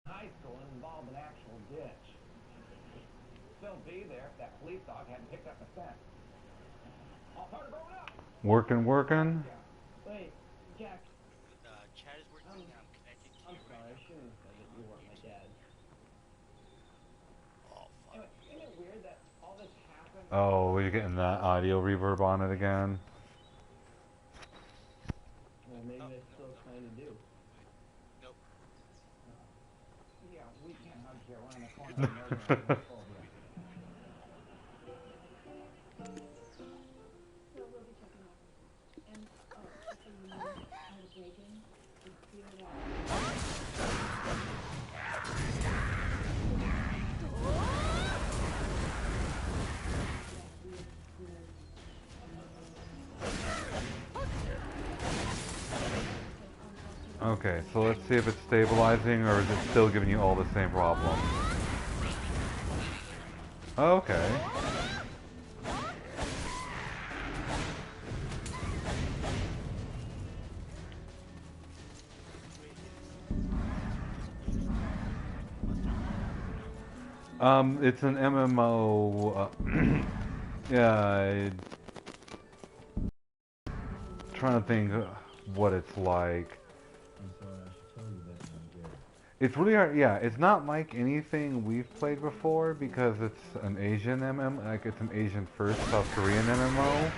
High school and involved an actual ditch. Still be there if that police dog hadn't picked up the scent. All part of growing up. Working. Wait, Jack. Chat is working and I'm connecting to I'm you sorry, I right now. shouldn't have said that you weren't my dad. Oh, fuck. Anyway, isn't it weird that all this happened? Oh, you're getting that audio reverb on it again. Well, maybe that's still kind of do. Nope. Yeah, we can't hug here. We're on the corner of Northern and Homophobia. So we'll be checking up. And, just so you know, I was waiting. It's clear that... Okay, so let's see if it's stabilizing or is it still giving you all the same problem. Okay. It's an MMO. Yeah. Trying to think what it's like. It's really hard. Yeah, it's not like anything we've played before because it's an Asian MMO. Like it's an Asian first South Korean MMO.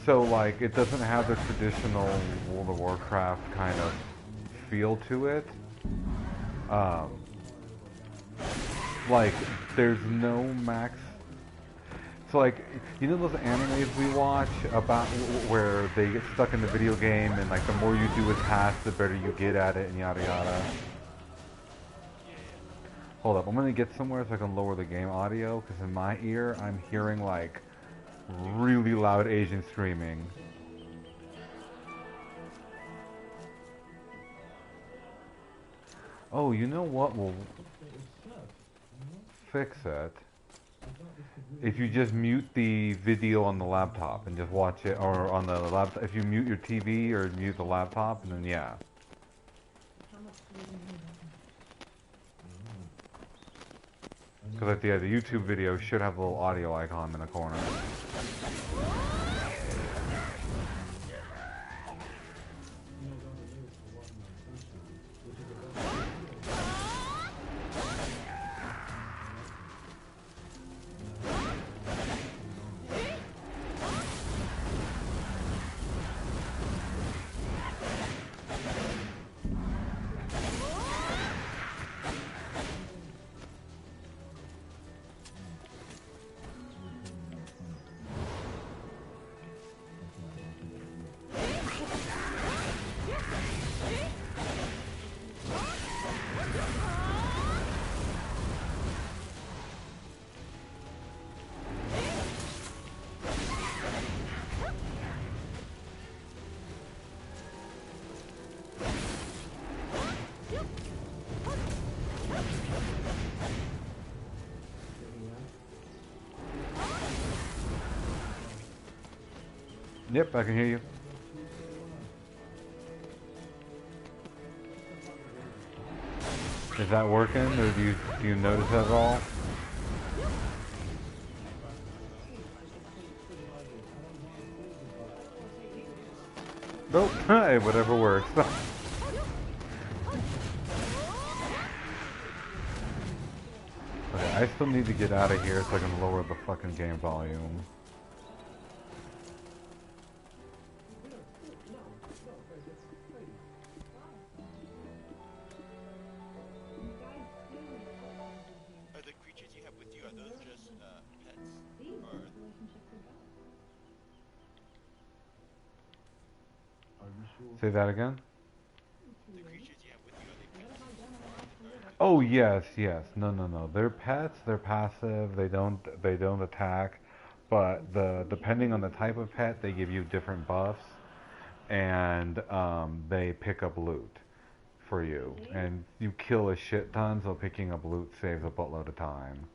So like it doesn't have the traditional World of Warcraft kind of feel to it. Like there's no max. So like, you know those animes we watch about where they get stuck in the video game and like the more you do a task, the better you get at it and yada yada. Hold up, I'm gonna get somewhere so I can lower the game audio because in my ear I'm hearing like really loud Asian screaming. Oh, you know what will fix it? If you just mute the video on the laptop and just watch it, or on the laptop, if you mute your TV or mute the laptop, and then yeah. Because like the YouTube video should have a little audio icon in the corner. Yep, I can hear you. Is that working, or do you notice that at all? Nope. Hey, whatever works. Okay, I still need to get out of here so I can lower the fucking game volume. Are the creatures you have with you, are those just pets? These Or relationships are better. Say that again? the creatures you have with you, are they pets? Oh yes, yes. No, no, no. They're pets. They're passive. They don't attack. But depending on the type of pet, they give you different buffs, and they pick up loot for you. And you kill a shit ton, so picking up loot saves a buttload of time.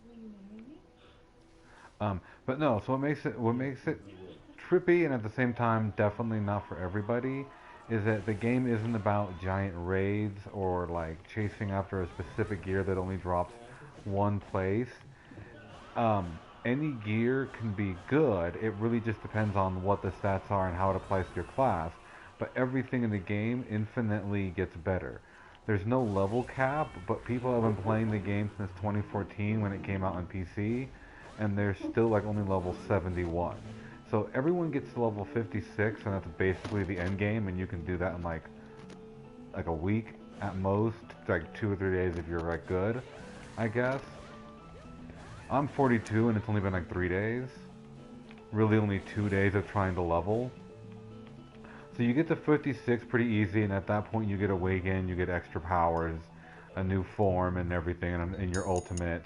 Will you marry me? But no. So what makes it trippy and at the same time definitely not for everybody is that the game isn't about giant raids or like chasing after a specific gear that only drops one place. Any gear can be good. It really just depends on what the stats are and how it applies to your class. But everything in the game infinitely gets better. There's no level cap, but people have been playing the game since 2014 when it came out on PC, and they're still like only level 71. So everyone gets to level 56, and that's basically the end game, and you can do that in like a week at most, like 2 or 3 days if you're like good, I guess. I'm 42 and it's only been like 3 days. Really only 2 days of trying to level. So you get to 56 pretty easy, and at that point you get Awaken, you get extra powers, a new form and everything, and your ultimate,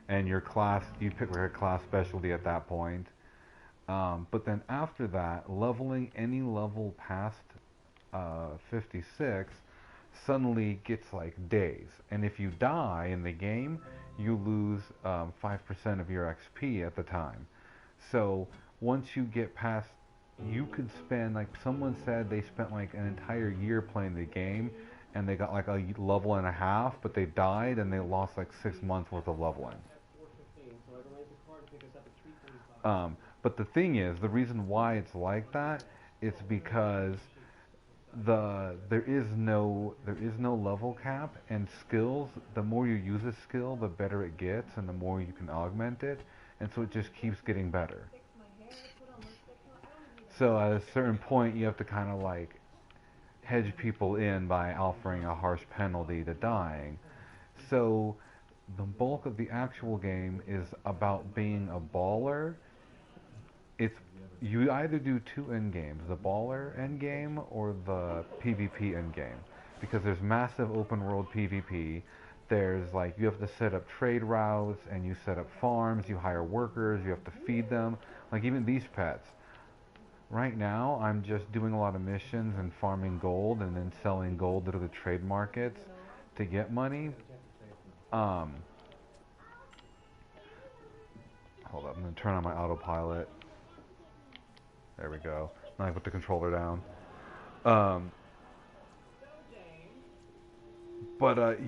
and your class, you pick like a class specialty at that point. But then after that, leveling any level past 56 suddenly gets like days. And if you die in the game, you lose 5% of your XP at the time. So once you get past, you could spend, like someone said they spent like an entire year playing the game and they got like a level and a half, but they died and they lost like 6 months worth of leveling. But the thing is, the reason why it's like that, it's because there is no level cap, and skills, the more you use a skill, the better it gets and the more you can augment it, and so it just keeps getting better. So at a certain point you have to kind of like hedge people in by offering a harsh penalty to dying. So the bulk of the actual game is about being a baller. It's You either do two end games, the baller end game or the PvP end game, because there's massive open world PvP. There's like, you have to set up trade routes and you set up farms, you hire workers, you have to feed them. Like even these pets. Right now I'm just doing a lot of missions and farming gold and then selling gold to the trade markets to get money. Hold up, I'm gonna turn on my autopilot. There we go. Now I put the controller down.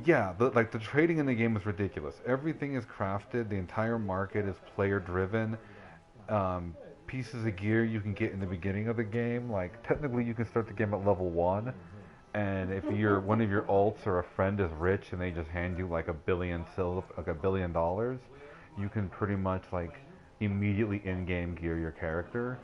Yeah, the trading in the game is ridiculous. Everything is crafted. The entire market is player driven. Pieces of gear you can get in the beginning of the game. Like technically, you can start the game at level 1, and if one of your alts or a friend is rich and they just hand you like $1 billion, you can pretty much like immediately in-game gear your character.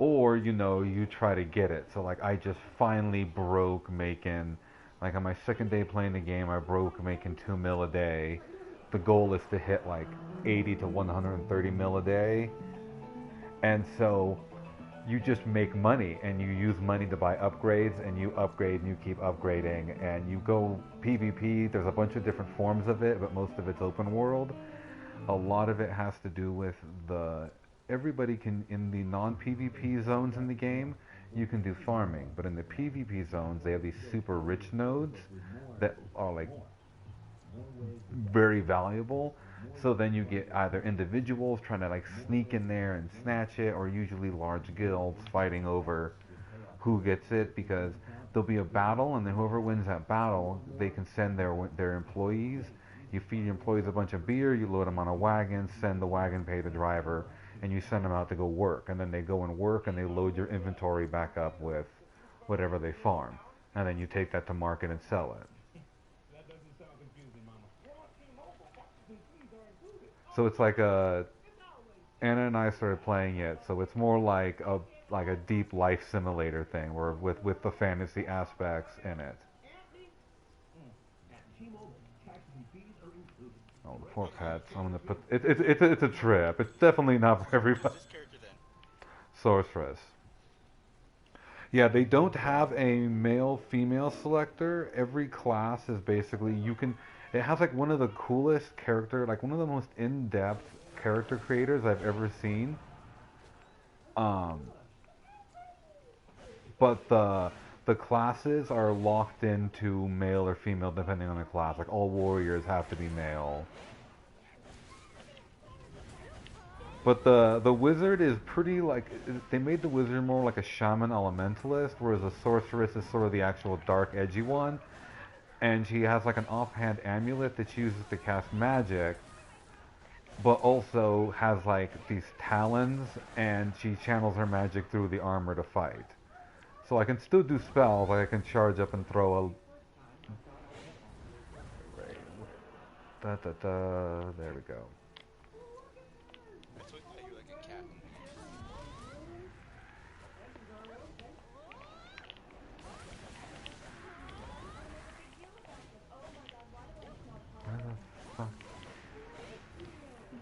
Or, you try to get it. So, like, I just finally broke making, like, on my second day playing the game, I broke making 2 mil a day. The goal is to hit, like, 80 to 130 mil a day. And so, you just make money, and you use money to buy upgrades, and you upgrade, and you keep upgrading, and you go PvP. There's a bunch of different forms of it, but most of it's open world. A lot of it has to do with everybody can, in the non-PvP zones in the game, you can do farming, but in the PvP zones, they have these super rich nodes that are like very valuable. So then you get either individuals trying to like sneak in there and snatch it, or usually large guilds fighting over who gets it, because there'll be a battle, and then whoever wins that battle, they can send their employees. You feed your employees a bunch of beer, you load them on a wagon, send the wagon, pay the driver, and you send them out to go work. And then they go and work, and they load your inventory back up with whatever they farm. And then you take that to market and sell it. So it's like Anna and I started playing it, so it's more like a deep life simulator thing, where with the fantasy aspects in it. Oh, the poor pets. I'm gonna put it's a trip. It's definitely not for everybody. Who's this character then? Sorceress. Yeah, they don't have a male-female selector. Every class is basically it has like one of the coolest character, like one of the most in-depth character creators I've ever seen. But the classes are locked into male or female depending on the class. Like all warriors have to be male. But the wizard is pretty like, they made the wizard more like a shaman elementalist, whereas the sorceress is sort of the actual dark edgy one. And she has like an offhand amulet that she uses to cast magic, but also has like these talons, and she channels her magic through the armor to fight. So I can still do spells, like I can charge up and throw there we go. I told you like a cat. Where the fuck?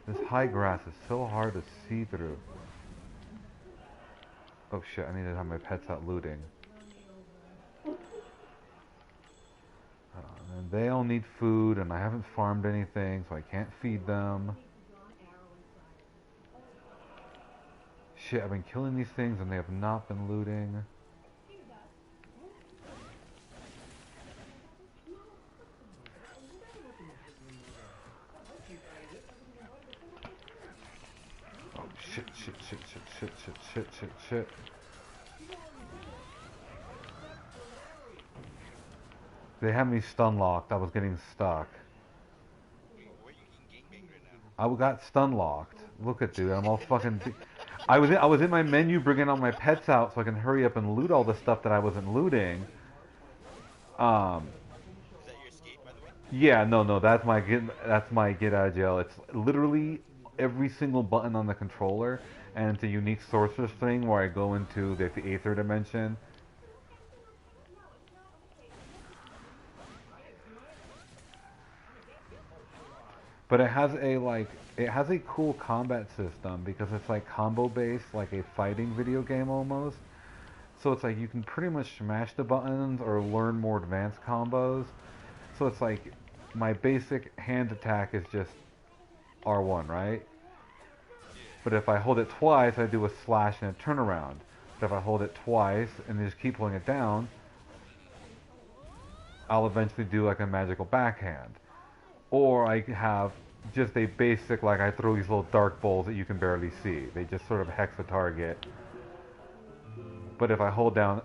This high grass is so hard to see through. Oh shit, I need to have my pets out looting. And they all need food, and I haven't farmed anything, so I can't feed them. Shit, I've been killing these things and they have not been looting. Oh shit, shit, shit, shit, shit, shit, shit, shit, shit. They had me stun locked. I was getting stuck. Wait, why are you eating gangbang right now? I got stun locked. Look at dude, I'm all fucking. I was in my menu bringing all my pets out so I can hurry up and loot all the stuff that I wasn't looting. Is that your escape, by the way? Yeah, no, that's my get out of jail. It's literally every single button on the controller, and it's a unique sorceress thing where I go into the Aether dimension. But it has a cool combat system because it's like combo based, like a fighting video game almost. So it's like you can pretty much smash the buttons or learn more advanced combos. So it's like my basic hand attack is just R1, right? But if I hold it twice, I do a slash and a turnaround. But if I hold it twice and just keep pulling it down, I'll eventually do like a magical backhand. Or I have just a basic, like I throw these little dark balls that you can barely see. They just sort of hex the target. But if I hold down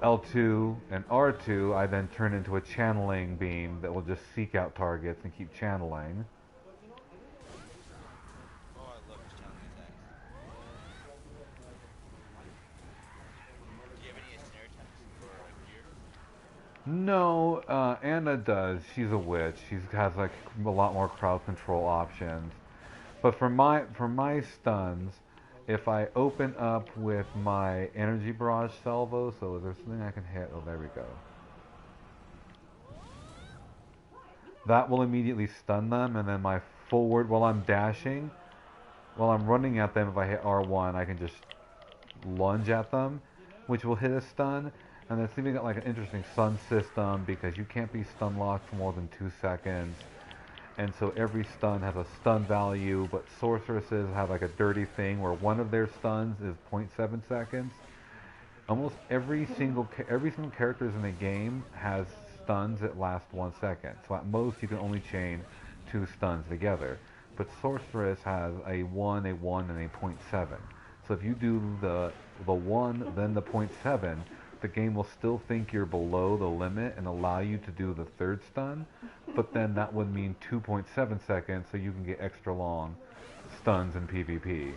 L2 and R2, I then turn into a channeling beam that will just seek out targets and keep channeling. Oh, I love his channeling attacks. Do you have any snare attacks for like gear? No, Anna does. She's a witch. She has like a lot more crowd control options. But for my stuns, if I open up with my energy barrage salvo, so is there something I can hit? Oh, there we go. That will immediately stun them, and then my forward, while I'm dashing, while I'm running at them, if I hit R1, I can just lunge at them, which will hit a stun. And it's even got like an interesting stun system because you can't be stun locked for more than 2 seconds. And so every stun has a stun value, but sorceresses have like a dirty thing where one of their stuns is 0.7 seconds. Almost every single characters in the game has stuns that last 1 second. So at most you can only chain 2 stuns together. but Sorceress has a 1, a 1, and a .7. So if you do the 1, then the .7, the game will still think you're below the limit and allow you to do the third stun, but then that would mean 2.7 seconds, so you can get extra long stuns in PvP.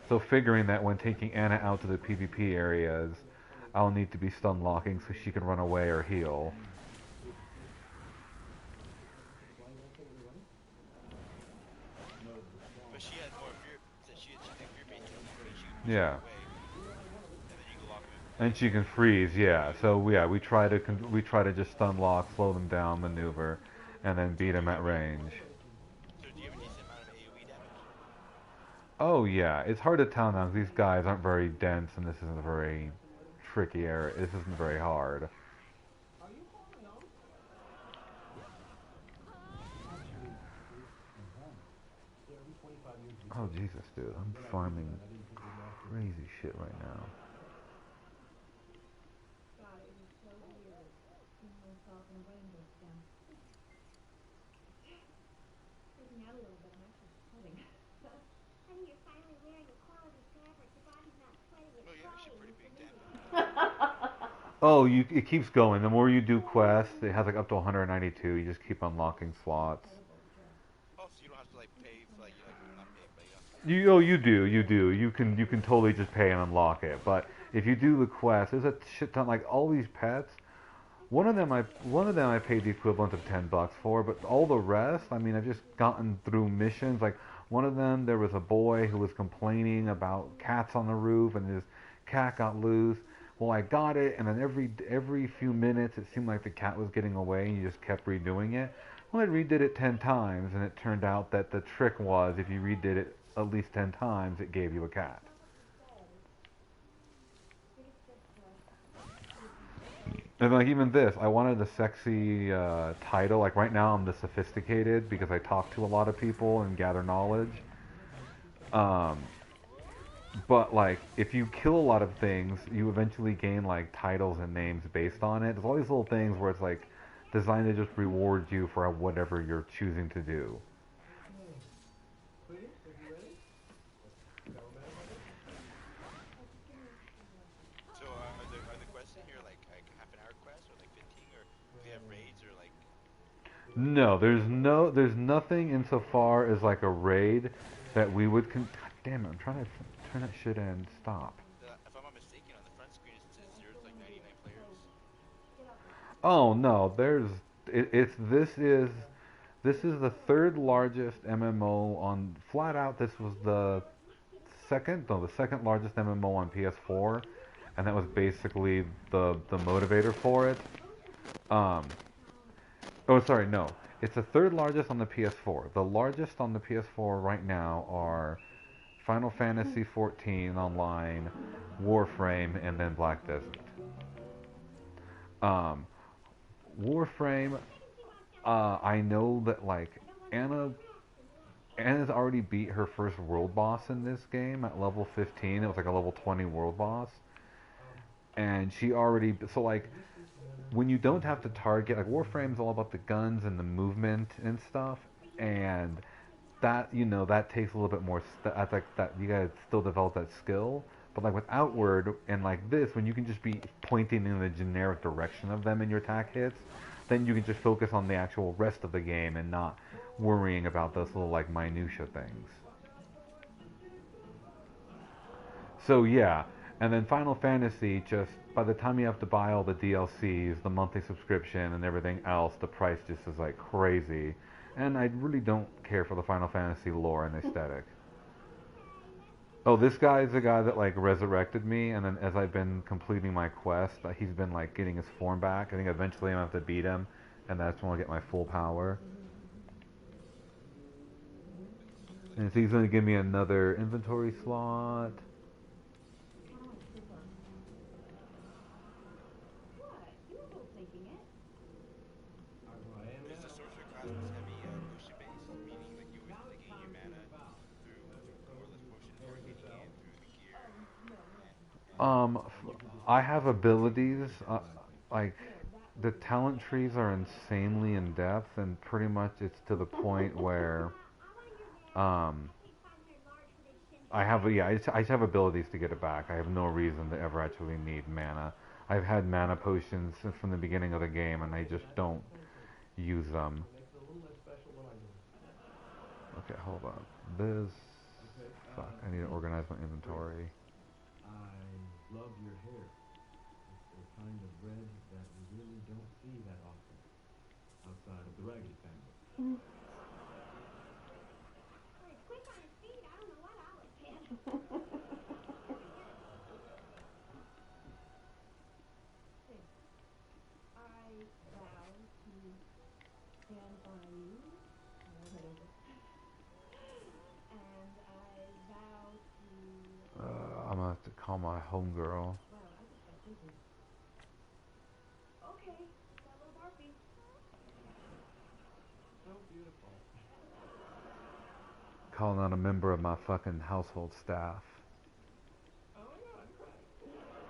So figuring that when taking Anna out to the PvP areas, I'll need to be stun locking so she can run away or heal. But she had more fear. She had fear bait. Yeah. Away, and then you can lock her. And she can freeze, yeah. So yeah, we try to just stun lock, slow them down, maneuver, and then beat them at range. So do you have a decent amount of AoE damage? Oh yeah, it's hard to tell now 'cause these guys aren't very dense, and this isn't a very tricky area. This isn't very hard. Oh Jesus, dude, I'm farming crazy shit right now. God, it was so weird seeing myself in a rainbow stem. Freaking out a little bit, I'm actually sweating. Honey, you're finally wearing a quality fabric. Your body's not sweating, it's Oh, you're actually crawling. pretty big, damn. Oh, it keeps going. The more you do quests, it has like up to 192. You just keep unlocking slots. Oh, so you don't have to like pay for like not pay, but you know. You do. You can totally just pay and unlock it. But if you do the quest, there's a shit ton, like all these pets. One of them I paid the equivalent of $10 for, but all the rest, I mean, I've just gotten through missions. Like one of them, there was a boy who was complaining about cats on the roof, and his cat got loose. Well, I got it, and then every few minutes, it seemed like the cat was getting away, and you just kept redoing it. Well, I redid it 10 times, and it turned out that the trick was if you redid it at least 10 times, it gave you a cat. And like even this, I wanted a sexy title. Like right now, I'm the sophisticated because I talk to a lot of people and gather knowledge. But like, if you kill a lot of things, you eventually gain like titles and names based on it. There's all these little things where it's like designed to just reward you for whatever you're choosing to do. So are the quests in here like half an hour quests or like 15 or do they have raids or like? No, there's nothing insofar as like a raid that we would. God damn it! I'm trying to turn that shit in. Stop. If I'm not mistaken, on the front screen it says 0 to like 99 players. Oh no, this is the third largest MMO on flat out. This was the second largest MMO on PS4, and that was basically the motivator for it. Oh, sorry, no. It's the third largest on the PS4. The largest on the PS4 right now are Final Fantasy XIV Online, Warframe, and then Black Desert. Warframe, I know that like Anna's already beat her first world boss in this game at level 15. It was like a level 20 world boss. And she already, so like, when you don't have to target, like Warframe's all about the guns and the movement and stuff, and that, you know, that takes a little bit more, I think that you gotta still develop that skill. But like with Outward and like this, when you can just be pointing in the generic direction of them in your attack hits, then you can just focus on the actual rest of the game and not worrying about those little like minutia things. So yeah, and then Final Fantasy, just by the time you have to buy all the DLCs, the monthly subscription, and everything else, the price just is like crazy. And I really don't care for the Final Fantasy lore and aesthetic. Oh, this guy is the guy that like resurrected me, and then as I've been completing my quest, he's been like getting his form back. I think eventually I'm gonna have to beat him, and that's when I'll get my full power. And so he's gonna give me another inventory slot. What? You were both thinking it. Is the sorcerer class was heavy potion based, meaning like you always have to gain your mana through more or less potions or getting it through the gear? I have abilities, like, the talent trees are insanely in depth, and pretty much it's to the point where Um, Take 500 large for this shin. I have, yeah, I just have abilities to get it back. I have no reason to ever actually need mana. I've had mana potions since from the beginning of the game, and I just don't use them. Okay, hold on. This, fuck, I need to organize my inventory. I love your hair. It's a kind of red that we really don't see that often outside of the Raggedy family. Well, he's quick on his feet. I don't know what I would pick. I vow to stand by you. And I vow to. I'm gonna have to call my homegirl. Wow, I just got dizzy. Okay, got a little barfy. So beautiful. Calling on a member of my fucking household staff. Oh my God, you're right.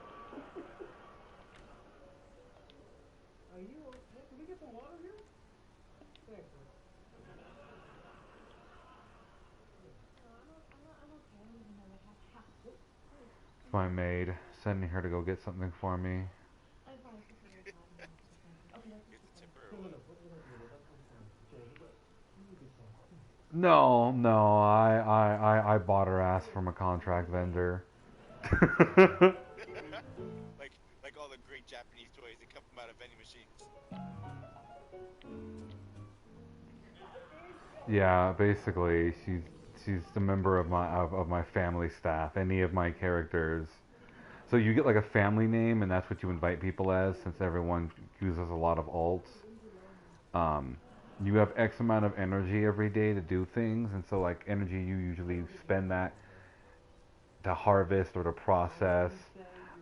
Are you okay? Can we get some water here? Thanks. I'm okay. I don't even know what happened. It's my maid, sending her to go get something for me. I'm fine. It's just a little hot. Okay, that's Here's the just tipper No, or no, what? no, that's fine. Change, but you get some. No, I bought her ass from a contract vendor. Like all the great Japanese toys that come from out of vending machines. Yeah, basically, she's the member of my family staff. Any of my characters. So you get like a family name, and that's what you invite people as, since everyone uses a lot of alts. Um, you have X amount of energy every day to do things, and so like energy you usually spend that to harvest or to process.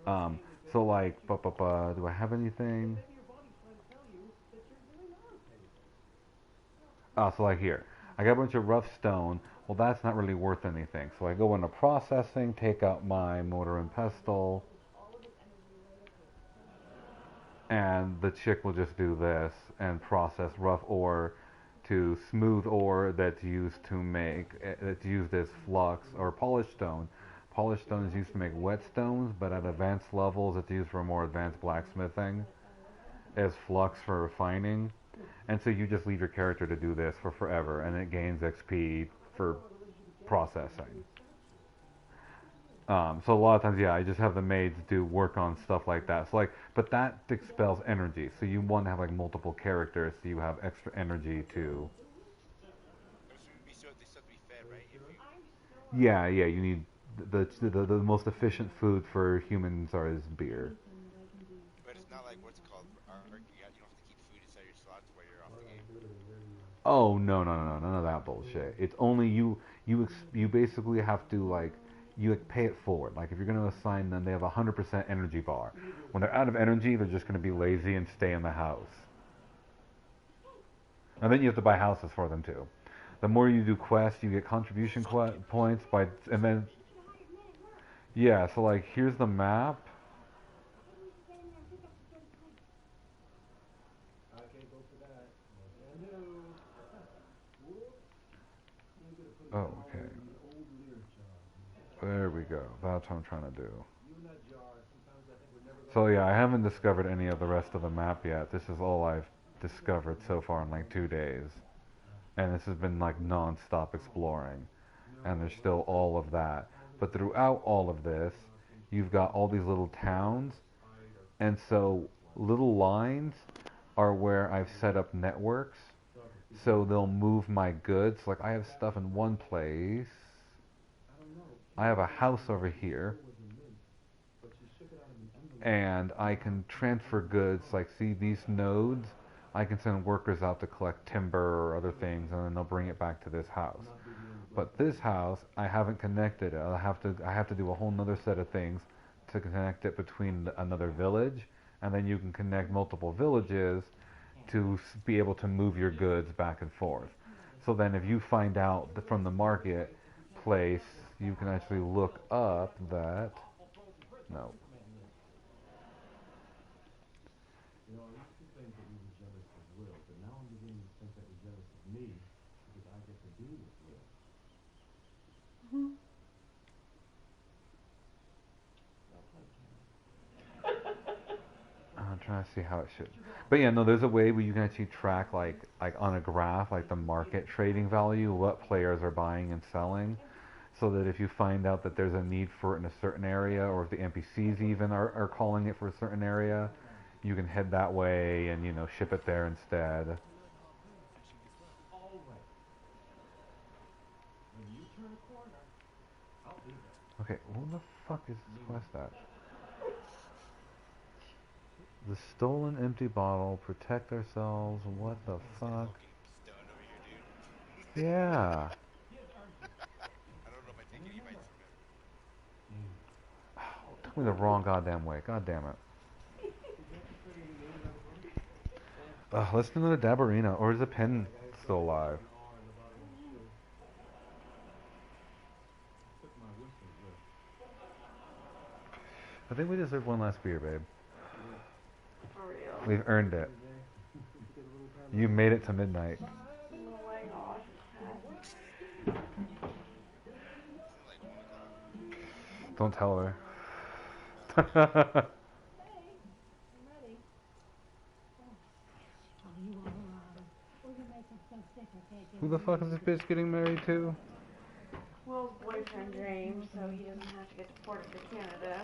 Um, so like, do I have anything? Maybe your body's trying to tell you that you're really not okay. Oh, so like here, I got a bunch of rough stone. Well, that's not really worth anything. So I go into processing, take out my mortar and pestle, and the chick will just do this and process rough ore to smooth ore that's used to make, that's used as flux or polished stone. Polished stone is used to make whetstones, but at advanced levels it's used for more advanced blacksmithing as flux for refining. And so you just leave your character to do this for forever, and it gains XP for processing. So a lot of times, yeah, I just have the maids do work on stuff like that. So like, but that expels energy. So you want to have like multiple characters, so you have extra energy to. They still have to be fed, right? If you, Yeah, yeah. You need the most efficient food for humans is beer. but it's not like what's it called Ark. You don't have to keep food inside your slots while you're off the game. Oh no, none of that bullshit. It's only you basically have to like you like, pay it forward. Like if you're gonna assign them, they have a 100% energy bar. When they're out of energy, they're just gonna be lazy and stay in the house. And then you have to buy houses for them too. The more you do quests, you get contribution points by, and then yeah. So like here's the map. Maybe we should get in there and pick up the dirty plate. I can't go for that. No can do. Whoops. You could have put it Oh, all okay. in the old Lear jar. There we go. That's what I'm trying to do. You and that jar, sometimes I think we're never So gonna. yeah, I haven't discovered any of the rest of the map yet. This is all I've discovered so far in like 2 days. And this has been like non-stop exploring. And there's still all of that. But throughout all of this, you've got all these little towns. And so little lines are where I've set up networks. So they'll move my goods. Like I have stuff in one place. I have a house over here. And I can transfer goods. Like see these nodes, I can send workers out to collect timber or other things, and then they'll bring it back to this house. But this house, I haven't connected it. I have to do a whole nother set of things to connect it between another village, and then you can connect multiple villages to be able to move your goods back and forth. So then if you find out that from the market place, you can actually look up that, no, You know, I used to think that we were jealous of Will, but now I'm beginning to think that we're jealous of me because I get to be with Will. I'm trying to see how it should. But yeah, no, there's a way where you can actually track like on a graph, like the market trading value, what players are buying and selling, so that if you find out that there's a need for it in a certain area, or if the NPCs even are calling it for a certain area, you can head that way and, you know, ship it there instead. Always. When you turn a corner, I'll be there. Okay, who the fuck is this quest at? The stolen empty bottle, protect ourselves, what the fuck? Fucking stun over here, dude. Yeah. I don't know if I take any bites from him. Took me the wrong goddamn way, god damn it. Listen to the Dabarina, or is the pen still alive? Took my whistle with. I think we deserve one last beer, babe. For real. We've earned it. You made it to midnight. Oh my gosh. Don't tell her. Hey, I'm ready. Oh, you are. We're gonna make them so sick I can't get Who the fuck is this bitch getting married to? Will's boyfriend James, so he doesn't have to get deported to Canada.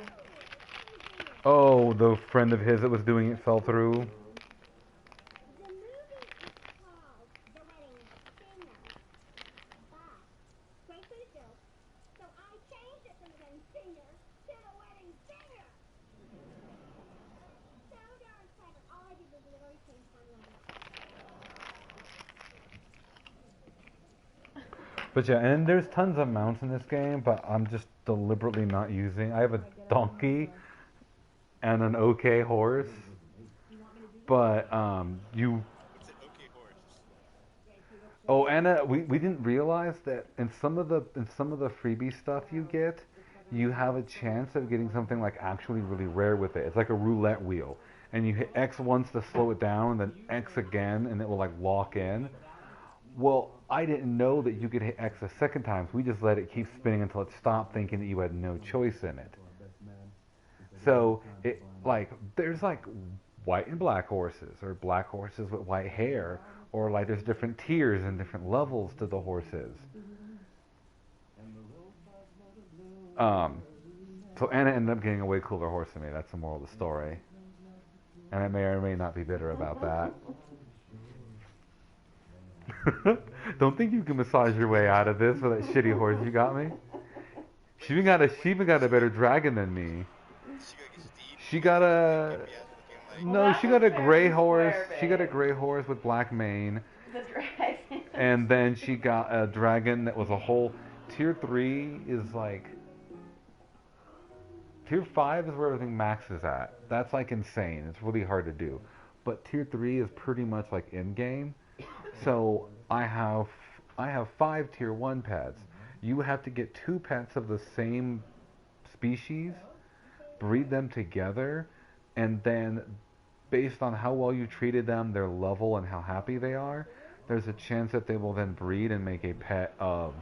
Oh, the friend of his that was doing it fell through. The movie is called The Wedding Singer. But, wait for the joke. So I changed it from The Wedding Singer to The Wedding Singer. So darn clever. All I did was literally change one letter. But yeah, and there's tons of mounts in this game, but I'm just deliberately not using. I have a donkey and an okay horse, but you. What's an okay horse? Oh, and we didn't realize that in some of the freebie stuff you get, you have a chance of getting something like actually really rare with it. It's like a roulette wheel, and you hit X once to slow it down, and then X again, and it will like lock in. Well, I didn't know that you could hit X a second time, so we just let it keep spinning until it stopped, thinking that you had no choice in it. So it like there's like white and black horses, or black horses with white hair, or like there's different tiers and different levels to the horses. So Anna ended up getting a way cooler horse than me. That's the moral of the story. And I may or may not be bitter about that. Don't think you can massage your way out of this with that shitty horse you got me. She even got a better dragon than me. She got a steed? She got a Looking like no. She got a gray horse. She got a babe. gray horse with black mane, The dragon. and then she got a dragon that was a whole tier 3 is like tier 5 is where everything maxes at. That's like insane. It's really hard to do. But tier 3 is pretty much like in game. So I have 5 tier 1 pets. You have to get 2 pets of the same species, breed them together, and then based on how well you treated them, their level, and how happy they are, there's a chance that they will then breed and make a pet of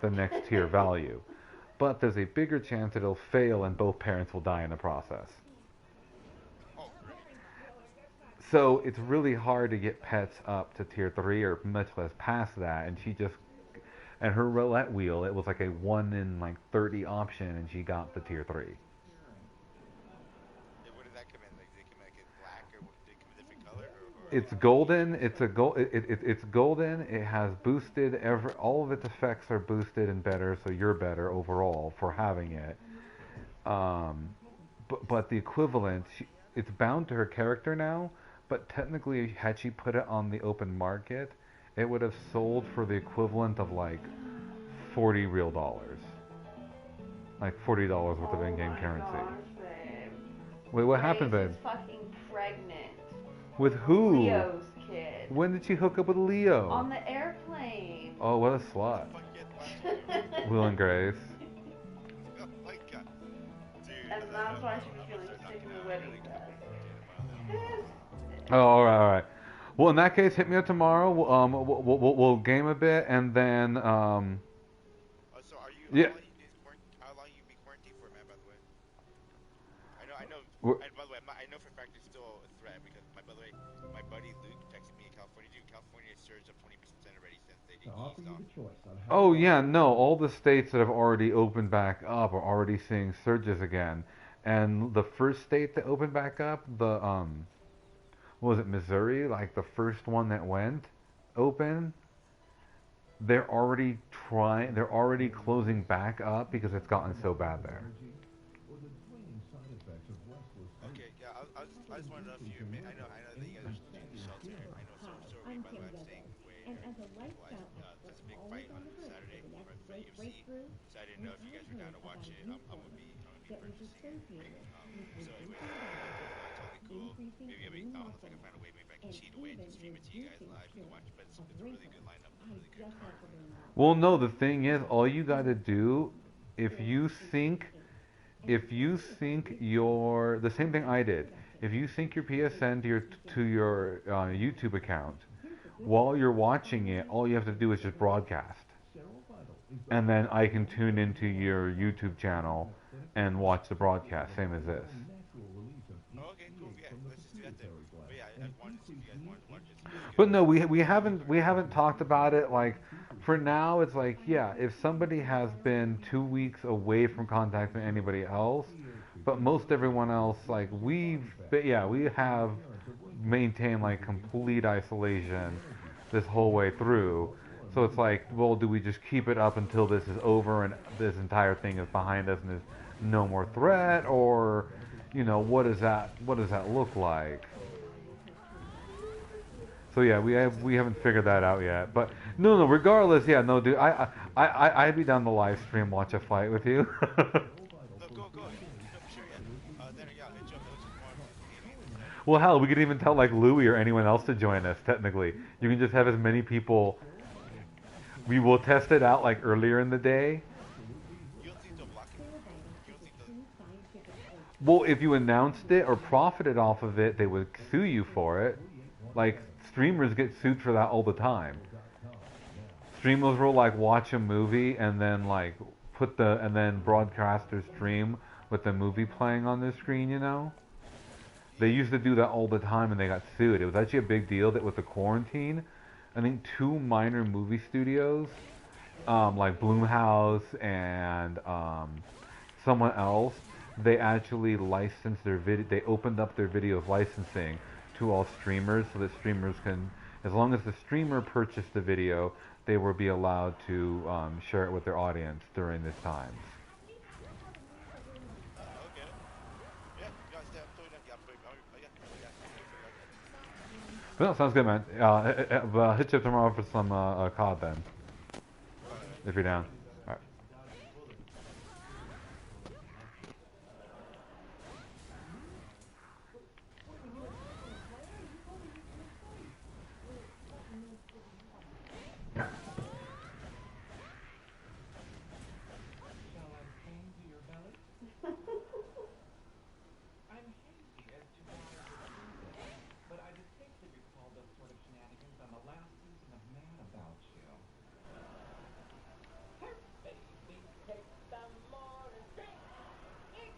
the next tier value. But there's a bigger chance that it'll fail and both parents will die in the process. So it's really hard to get pets up to tier 3 or much less past that, and and her roulette wheel, it was like a 1 in like 30 option, and she got the tier 3. What did that come in? Like, did it come in like black, or did it come in a different color? Or It's golden. It's golden. It has boosted all of its effects are boosted and better, so you're better overall for having it. But the equivalent, it's bound to her character now. But technically, had she put it on the open market, it would have sold for the equivalent of like $40 real. Like $40 worth of in-game currency. Gosh, babe. Wait, what happened, babe? Grace is fucking pregnant. With who? Leo's kid. When did she hook up with Leo? On the airplane. Oh, what a slut. fuck get that? Will and Grace. Oh my god. Dude. And that's why she was feeling sick in the wedding dress. Oh, all right. Well, in that case, hit me up tomorrow. We'll game a bit, and then So are you Yeah. How long you be quarantined for, man? By the way, I know. We're- And by the way, I know for a fact it's still a threat because by the way, my buddy Luke texted me in California. Dude, California surged up 20% already since they To offer eased you off. the choice on how Oh to yeah, no, all the states that have already opened back up are already seeing surges again. And the first state that opened back up, the what was it, Missouri? Like the first one that went open, they're already closing back up because it's gotten so bad there. Or the draining side effects of restless sleep. Okay, yeah, I just wanted to know if you. I know that you guys are doing the shelter. I know so are we. I'm By the way, Kim I'm staying Douglas, away. and as a Like, lifestyle expert, there's a big always fight on on the verge Saturday of the next for the great UFC. breakthrough, So I didn't and know if you I guys were down heard to watch about it. a new I'm gonna be that was purchasing it. associated with So anyway, reducing body that's totally cool. increasing Maybe lean I'll see if I muscle can find a way. Maybe I can and cheat away and even just stream it to you guys reducing live. You can watch it, but appearance it's of a really good wrinkles. lineup. I Really good just card. have to learn more. Well, no, the thing is, all you got to do, if you sync your, the same thing I did, if you sync your PSN to your YouTube account, while you're watching it, all you have to do is just broadcast. And then I can tune into your YouTube channel and watch the broadcast, same as this. Oh, okay, cool. Yeah, let's just do that then. But yeah, I wanted to see if you guys wanted to watch it. So it's But good. no, we haven't talked about it. Like for now, it's like yeah, if somebody has been 2 weeks away from contacting anybody else, but most everyone else, like we have maintained like complete isolation this whole way through. So it's like, well, do we just keep it up until this is over and this entire thing is behind us and there's no more threat, or you know, what does that look like? So yeah, we haven't figured that out yet. But no, regardless, yeah, no, dude, I'd be down the live stream, watch a fight with you. No, go. No, for sure, yeah. Then yeah, I'll hit you up. It was just more of gaming. Well, hell, we could even tell like Louis or anyone else to join us. Technically, you can just have as many people. We will test it out like earlier in the day. You don't think they'll block it? You don't think they'll... Well, if you announced it or profited off of it, they would sue you for it. Like streamers get sued for that all the time. Streamers will like watch a movie and then like and then broadcast their stream with the movie playing on their screen, you know? They used to do that all the time and they got sued. It was actually a big deal that with the quarantine, I think 2 minor movie studios, like Blumhouse and someone else, they actually licensed their video. They opened up their video licensing to all streamers, so that streamers can, as long as the streamer purchased the video, they will be allowed to share it with their audience during this time. Okay. Yeah, you guys, I'm totally done. Yeah, No, sounds good, man. Hit you up tomorrow for some COD then, if you're down.